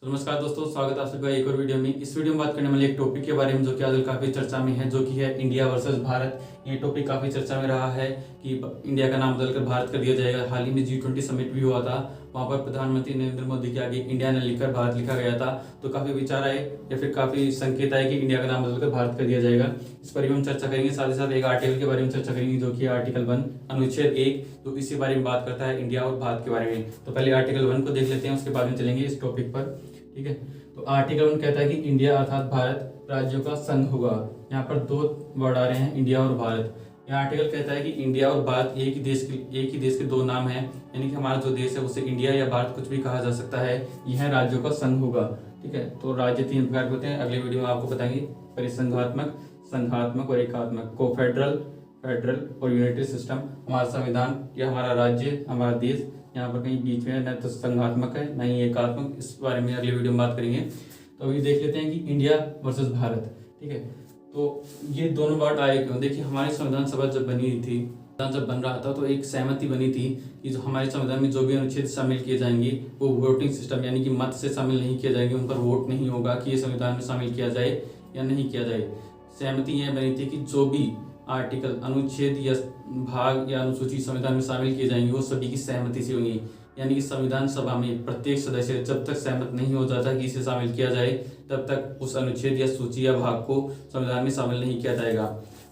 तो नमस्कार दोस्तों, स्वागत है आप सबका एक और वीडियो में। इस वीडियो में बात करने वाले एक टॉपिक के बारे में जो कि आजकल काफ़ी चर्चा में है, जो कि है इंडिया वर्सेस भारत। ये टॉपिक काफ़ी चर्चा में रहा है कि इंडिया का नाम बदलकर भारत कर दिया जाएगा। हाल ही में G20 समिट भी हुआ था, वहाँ पर प्रधानमंत्री नरेंद्र मोदी के आगे इंडिया ने लिखकर भारत लिखा गया था। तो काफ़ी विचार आए या फिर काफ़ी संकेत आए कि इंडिया का नाम बदलकर भारत कर दिया जाएगा। इस पर भी हम चर्चा करेंगे। साथ ही साथ एक आर्टिकल के बारे में चर्चा करेंगे जो कि आर्टिकल 1 अनुच्छेद 1, तो इसी बारे में बात करता है इंडिया और भारत के बारे में। तो पहले आर्टिकल 1 को देख लेते हैं, उसके बाद में चलेंगे इस टॉपिक पर। ठीक है, तो आर्टिकल 1 कहता है कि इंडिया अर्थात भारत राज्यों का संघ होगा। यहाँ पर दो वर्ड आ रहे हैं, इंडिया और भारत। यह आर्टिकल कहता है कि इंडिया और भारत एक ही देश के दो नाम हैं, यानी कि हमारा जो देश है उसे इंडिया या भारत कुछ भी कहा जा सकता है। यह राज्यों का संघ होगा। ठीक है, तो राज्य 3 प्रकार के होते हैं, अगले वीडियो में आपको बताएंगे। परिसंघात्मक, संघात्मक और एकात्मक। को फेडरल, फेडरल और यूनिटरी सिस्टम। हमारा संविधान या हमारा राज्य, हमारा देश यहाँ पर कहीं बीच में न तो संघात्मक है न ही एकात्मक। इस बारे में अगले वीडियो में बात करेंगे। तो अभी देख लेते हैं कि इंडिया वर्सेस भारत। ठीक है, तो ये दोनों वर्ड आए क्यों? देखिए, हमारी संविधान सभा जब बनी थी, संविधान जब बन रहा था तो एक सहमति बनी थी कि जो हमारे संविधान में जो भी अनुच्छेद शामिल किए जाएंगे वो वोटिंग सिस्टम यानी कि मत से शामिल नहीं किए जाएंगे। उन पर वोट नहीं होगा कि ये संविधान में शामिल किया जाए या नहीं किया जाए। सहमति यह बनी थी कि जो भी आर्टिकल, अनुच्छेद या भाग या अनुसूची संविधान में शामिल किए जाएंगे वो सभी की सहमति से होंगी। यानी कि संविधान सभा में प्रत्येक सदस्य जब तक सहमत नहीं हो जाता कि इसे शामिल किया जाए, तब तक उस अनुच्छेद या सूची या भाग को संविधान में शामिल नहीं किया जाएगा।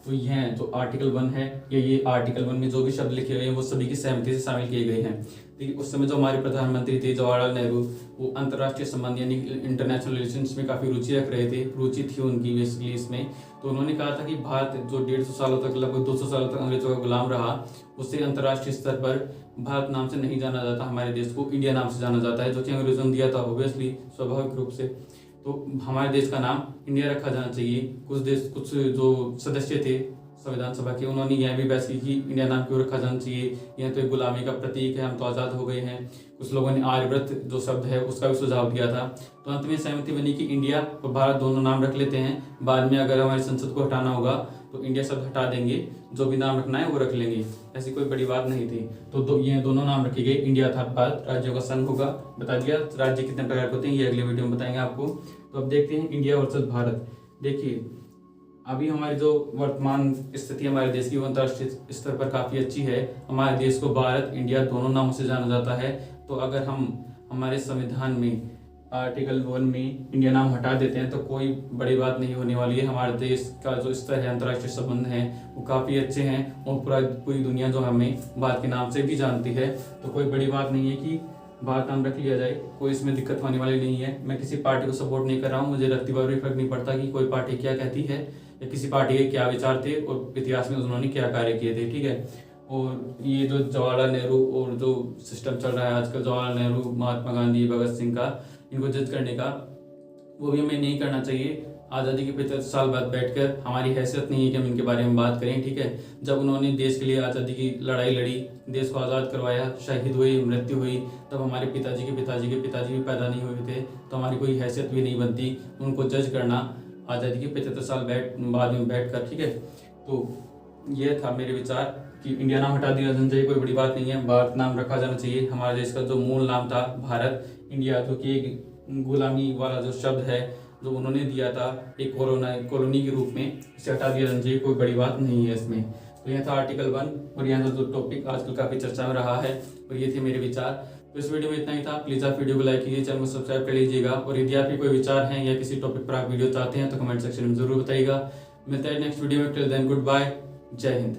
तो यह जो आर्टिकल 1 है या ये आर्टिकल 1 में जो भी शब्द लिखे गए हैं वो सभी की सहमति से शामिल किए गए हैं। देखिए, उस समय जो हमारे प्रधानमंत्री थे जवाहरलाल नेहरू, वो अंतर्राष्ट्रीय संबंध यानी इंटरनेशनल रिलेशंस में काफ़ी रुचि रख रहे थे, रुचि थी उनकी बेसिकली इसमें। तो उन्होंने कहा था कि भारत जो 150 सालों तक, लगभग 200 सालों तक अंग्रेजों का गुलाम रहा, उससे अंतर्राष्ट्रीय स्तर पर भारत नाम से नहीं जाना जाता, हमारे देश को इंडिया नाम से जाना जाता है, जो कि अंग्रेजों ने दिया था ऑब्वियसली, स्वाभाविक रूप से। तो हमारे देश का नाम इंडिया रखा जाना चाहिए। कुछ जो सदस्य थे संविधान सभा के, उन्होंने यह भी बहस की कि इंडिया नाम क्यों रखा जाना चाहिए, यह तो एक गुलामी का प्रतीक है, हम तो आज़ाद हो गए हैं। कुछ लोगों ने आर्यव्रत जो शब्द है उसका भी सुझाव दिया था। तो अंत में सहमति बनी कि इंडिया और भारत दोनों नाम रख लेते हैं। बाद में अगर हमारी संसद को हटाना होगा तो इंडिया शब्द हटा देंगे, जो भी नाम रखना है वो रख लेंगे। ऐसी कोई बड़ी बात नहीं थी। तो ये दोनों नाम रखे गए, इंडिया अर्थात भारत राज्यों का संघ होगा। बता दिया राज्य कितने प्रकार के होते हैं, ये अगले वीडियो में बताएंगे आपको। तो अब देखते हैं इंडिया वर्सेस भारत। देखिए, अभी हमारी जो वर्तमान स्थिति हमारे देश की वो अंतर्राष्ट्रीय स्तर पर काफ़ी अच्छी है। हमारे देश को भारत, इंडिया दोनों नामों से जाना जाता है। तो अगर हम हमारे संविधान में आर्टिकल 1 में इंडिया नाम हटा देते हैं तो कोई बड़ी बात नहीं होने वाली है। हमारे देश का जो स्तर है, अंतर्राष्ट्रीय संबंध है, वो काफ़ी अच्छे हैं और पूरी दुनिया जो हमें भारत के नाम से भी जानती है। तो कोई बड़ी बात नहीं है कि भारत नाम रख लिया जाए, कोई इसमें दिक्कत होने वाली नहीं है। मैं किसी पार्टी को सपोर्ट नहीं कर रहा हूँ, मुझे रत्ती भर भी फर्क नहीं पड़ता कि कोई पार्टी क्या कहती है या किसी पार्टी के क्या विचार थे और इतिहास में उन्होंने क्या कार्य किए थे। ठीक है, और ये जो जवाहरलाल नेहरू और जो सिस्टम चल रहा है आजकल, जवाहरलाल नेहरू, महात्मा गांधी, भगत सिंह का, इनको जज करने का, वो भी हमें नहीं करना चाहिए। आज़ादी के 75 साल बाद बैठकर हमारी हैसियत नहीं है कि हम इनके बारे में बात करें। ठीक है, जब उन्होंने देश के लिए आज़ादी की लड़ाई लड़ी, देश को आज़ाद करवाया, शहीद हुए, मृत्यु हुई, तब हमारे पिताजी के पिताजी के पिताजी भी पैदा नहीं हुए थे। तो हमारी कोई हैसियत भी नहीं बनती उनको जज करना आज़ादी के 75 साल बाद में बैठ कर। ठीक है, तो ये था मेरे विचार कि इंडिया नाम हटा दिया जाना चाहिए, कोई बड़ी बात नहीं है। भारत नाम रखा जाना चाहिए। हमारे देश का जो मूल नाम था भारत, इंडिया, जो कि एक गुलामी वाला जो शब्द है जो उन्होंने दिया था एक कॉलोनी के रूप में, इसे हटा दिया जाना चाहिए, कोई बड़ी बात नहीं है इसमें। तो यह था आर्टिकल 1 और यहाँ जो टॉपिक आजकल काफ़ी चर्चा में रहा है, और ये थे मेरे विचार। तो इस वीडियो में इतना ही था। प्लीज़ आप वीडियो को लाइक कीजिए, चैनल को सब्सक्राइब कर लीजिएगा, और यदि आपके कोई विचार हैं या किसी टॉपिक पर आप वीडियो चाहते हैं तो कमेंट सेक्शन में जरूर बताइएगा। मिलता है नेक्स्ट वीडियो में। टिल देन, गुड बाय, जय हिंद।